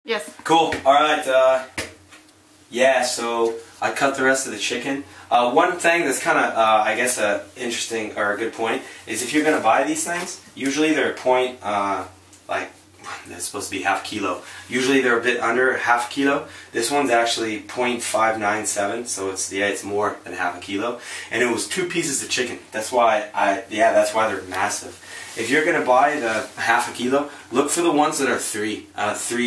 Yes. Cool. Alright, yeah, so I cut the rest of the chicken. One thing that's kind of, I guess, interesting or a good point is if you're going to buy these things, usually they're they're supposed to be half kilo. Usually they're a bit under half a kilo. This one's actually 0.597, so it's more than half a kilo. And it was 2 pieces of chicken. That's why that's why they're massive. If you're gonna buy the half a kilo, look for the ones that are three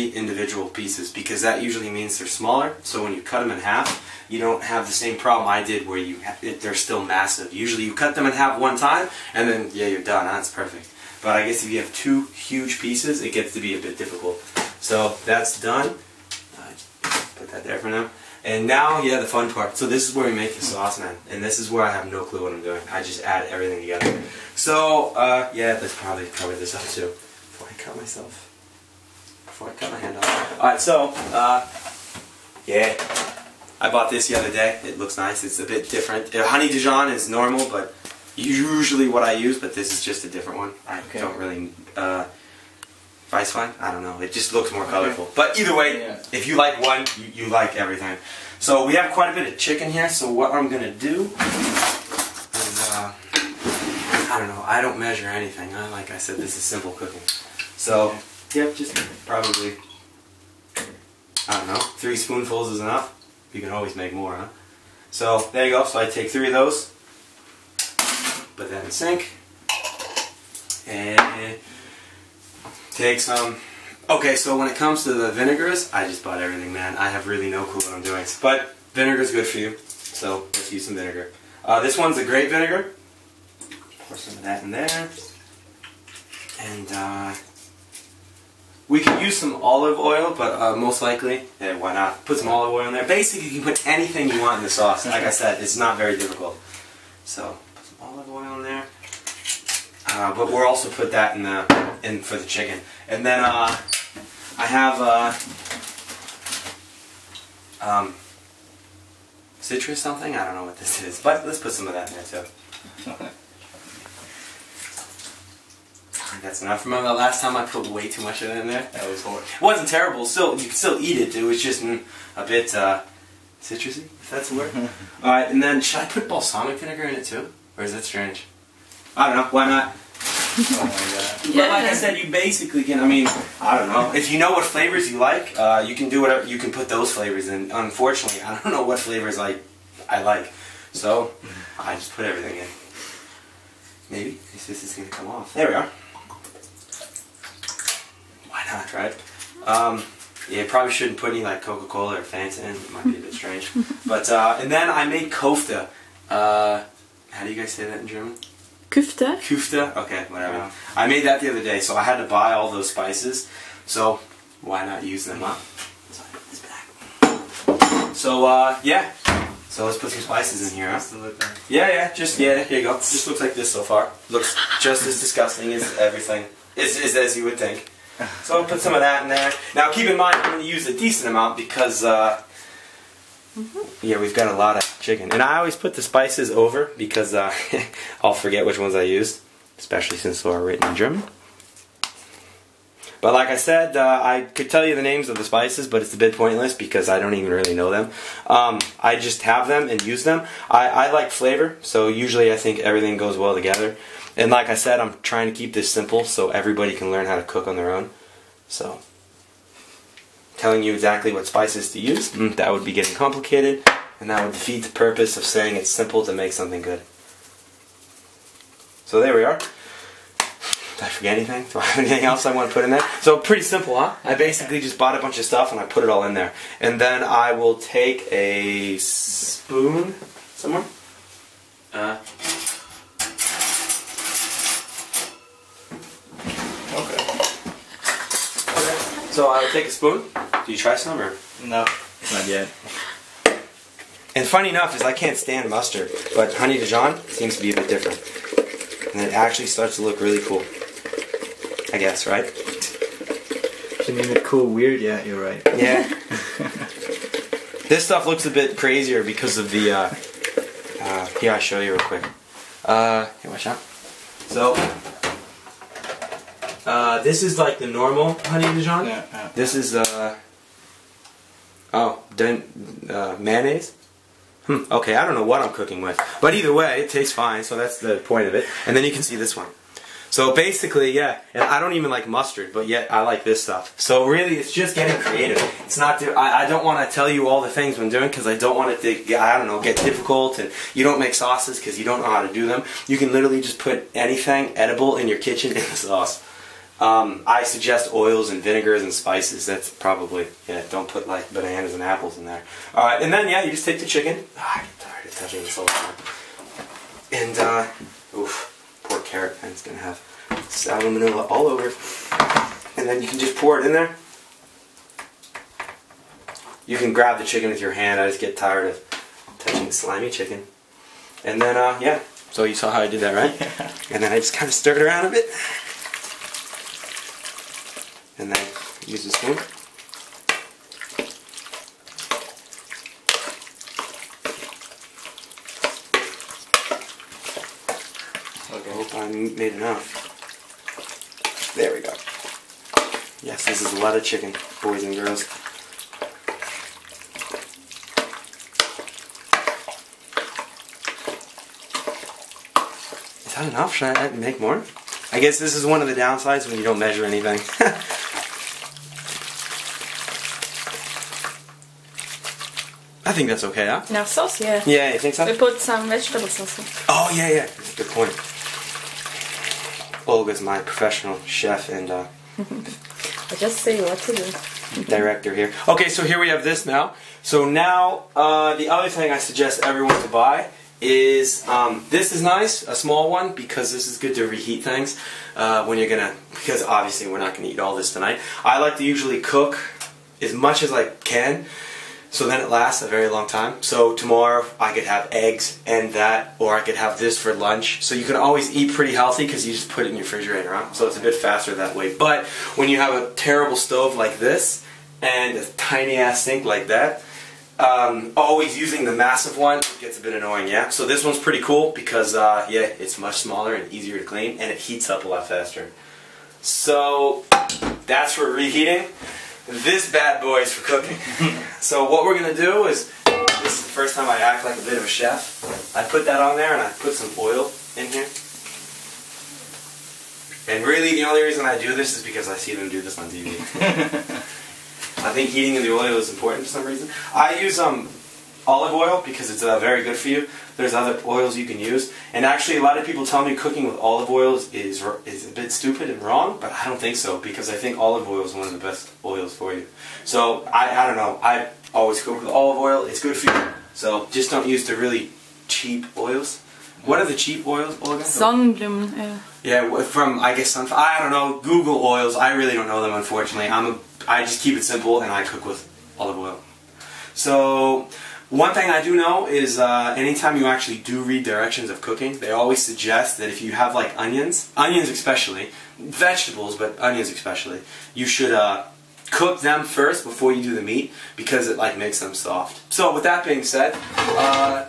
individual pieces, because that usually means they're smaller. So when you cut them in half, you don't have the same problem I did where they're still massive. Usually you cut them in half one time, and then yeah, you're done. That's perfect. But I guess if you have 2 huge pieces, it gets to be a bit difficult. So that's done. Put that there for now. And now, yeah, the fun part. So this is where we make the sauce, man. And this is where I have no clue what I'm doing. I just add everything together. So, yeah, let's probably cover this up too. Before I cut myself. Before I cut my hand off. Alright, so, yeah. I bought this the other day. It looks nice. It's a bit different. Honey Dijon is normal, but usually what I use, but this is just a different one. I don't really, Weißwein? I don't know. It just looks more colorful. But either way, if you like one, you like everything. So we have quite a bit of chicken here, so what I'm going to do is, I don't know, I don't measure anything. Like I said, this is simple cooking. So, yep, just probably, I don't know, 3 spoonfuls is enough. You can always make more, huh? So, there you go. So I take 3 of those, put that in the sink, and take some. Okay, so when it comes to the vinegars, I just bought everything, man. I have really no clue what I'm doing. But vinegar's good for you, so let's use some vinegar. This one's a grape vinegar. Pour some of that in there. And we could use some olive oil, but most likely, why not? Put some olive oil in there. Basically, you can put anything you want in the sauce. Like I said, it's not very difficult. So, put some olive oil in there. But we'll also put that in for the chicken. And then I have citrus something. I don't know what this is, but let's put some of that in there too. That's enough. Remember the last time I put way too much of it in there? That was horrible. It wasn't terrible. Still, you can still eat it. It was just a bit citrusy, if that's the word. All right, and then should I put balsamic vinegar in it too, or is that strange? I don't know. Why not? Oh my god. Yeah. But like I said, you basically can, I mean, I don't know. If you know what flavors you like, you can do whatever, you can put those flavors in. Unfortunately, I don't know what flavors I like. So, I just put everything in. Maybe. This is going to come off. There we are. Why not, right? Yeah, probably shouldn't put any like Coca-Cola or Fanta in. It might be a bit strange. But, and then I made kofta. How do you guys say that in German? Küfte? Küfte? Okay, whatever. Yeah. I made that the other day, so I had to buy all those spices. So, why not use them, huh? Sorry, it's back. So, yeah. So let's put some spices in here, huh? Yeah, here you go. Just looks like this so far. Looks just as disgusting as everything. As you would think. So I'll put some of that in there. Now keep in mind, I'm going to use a decent amount because, yeah, we've got a lot of chicken. And I always put the spices over because I'll forget which ones I used, especially since they are written in German. But like I said, I could tell you the names of the spices, but it's a bit pointless because I don't even really know them. I just have them and use them. I like flavor, so usually I think everything goes well together. And like I said, I'm trying to keep this simple so everybody can learn how to cook on their own. So, telling you exactly what spices to use, that would be getting complicated, and that would defeat the purpose of saying it's simple to make something good. So there we are. Did I forget anything? Do I have anything else I want to put in there? So pretty simple, huh? I basically just bought a bunch of stuff and I put it all in there. And then I will take a spoon somewhere. So I will take a spoon. Do you try some or? No, not yet. And funny enough is I can't stand mustard, but Honey Dijon seems to be a bit different. And it actually starts to look really cool. I guess, right? You mean it cool weird? Yeah, you're right. Yeah. This stuff looks a bit crazier because of the, here I'll show you real quick. Here, watch out. So, this is like the normal Honey Dijon. Yeah. This is Oh, then mayonnaise? Okay, I don't know what I'm cooking with. But either way, it tastes fine, so that's the point of it. And then you can see this one. So basically, yeah, and I don't even like mustard, but yet I like this stuff. So really, it's just getting creative. It's not, I don't want to tell you all the things I'm doing because I don't want it to, I don't know, get difficult, and you don't make sauces because you don't know how to do them. You can literally just put anything edible in your kitchen in the sauce. I suggest oils and vinegars and spices. That's probably, yeah, don't put like bananas and apples in there. Alright, and then yeah, you just take the chicken. I get tired of touching this all the time. And, oof. Poor carrot pen's gonna have salmonella all over. And then you can just pour it in there. You can grab the chicken with your hand. I just get tired of touching slimy chicken. And then, yeah. So you saw how I did that, right? Yeah. And then I just kind of stir it around a bit. And then use a spoon. Okay. I hope I made enough. There we go. Yes, this is a lot of chicken, boys and girls. Is that enough? Should I make more? I guess this is one of the downsides when you don't measure anything. I think that's okay, huh? Now sauce, yeah. Yeah, you think so? We put some vegetable sauce in. Oh, yeah, yeah. That's a good point. Olga's my professional chef and I just say what to do. director here. Okay, so here we have this now. So now, the other thing I suggest everyone to buy is, this is nice, a small one, because this is good to reheat things when you're gonna, because obviously we're not gonna eat all this tonight. I like to usually cook as much as I can, so then it lasts a very long time. So tomorrow I could have eggs and that, or I could have this for lunch. So you can always eat pretty healthy because you just put it in your refrigerator, huh? So it's a bit faster that way. But when you have a terrible stove like this and a tiny ass sink like that, always using the massive one gets a bit annoying, yeah? So this one's pretty cool because, yeah, it's much smaller and easier to clean and it heats up a lot faster. So that's for reheating. This bad boy is for cooking. So what we're going to do is, this is the first time I act like a bit of a chef. I put that on there and I put some oil in here. And really the only reason I do this is because I see them do this on TV. I think heating of the oil is important for some reason. I use olive oil because it's very good for you. There's other oils you can use. And actually a lot of people tell me cooking with olive oils is a bit stupid and wrong, but I don't think so because I think olive oil is one of the best oils for you. So I don't know. I always cook with olive oil. It's good for you. So just don't use the really cheap oils. What are the cheap oils, Olga? Sonnenblumen. Yeah, from I guess sunflower. I don't know. Google oils. I really don't know them, unfortunately. I just keep it simple and I cook with olive oil. So one thing I do know is anytime you actually do read directions of cooking, they always suggest that if you have like onions especially, vegetables, but onions especially, you should cook them first before you do the meat because it like makes them soft. So with that being said,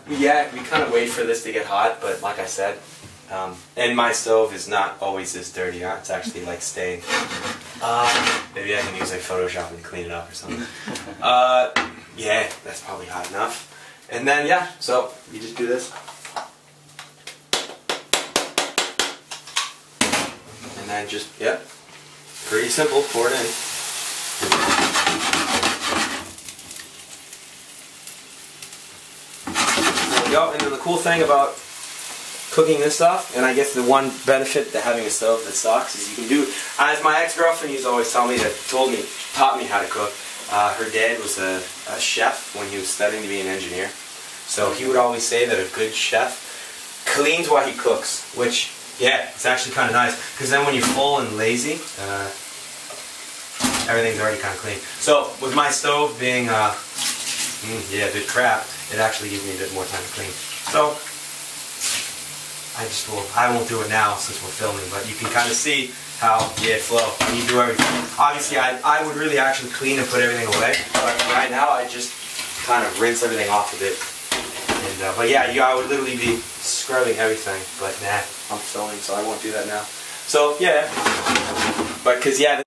yeah, we kind of wait for this to get hot, but like I said, and my stove is not always this dirty, huh? It's actually like stained. Maybe I can use like Photoshop and clean it up or something. Yeah, that's probably hot enough. And then yeah, so you just do this. And then just, yeah, pretty simple, pour it in. There we go, and then the cool thing about cooking this stuff, and I guess the one benefit to having a stove that sucks is you can do, as my ex-girlfriend used to always tell me, taught me how to cook. Her dad was a chef when he was studying to be an engineer. So he would always say that a good chef cleans while he cooks, which, yeah, it's actually kind of nice. Because then when you're full and lazy, everything's already kind of clean. So with my stove being, yeah, a bit crap, it actually gives me a bit more time to clean. So I won't do it now since we're filming, but you can kind of see how, yeah, it flows. You do everything. Obviously, I would really actually clean and put everything away, but right now I just kind of rinse everything off a bit. And, but yeah, I would literally be scrubbing everything, but nah, I'm filming, so I won't do that now. So yeah, but because yeah.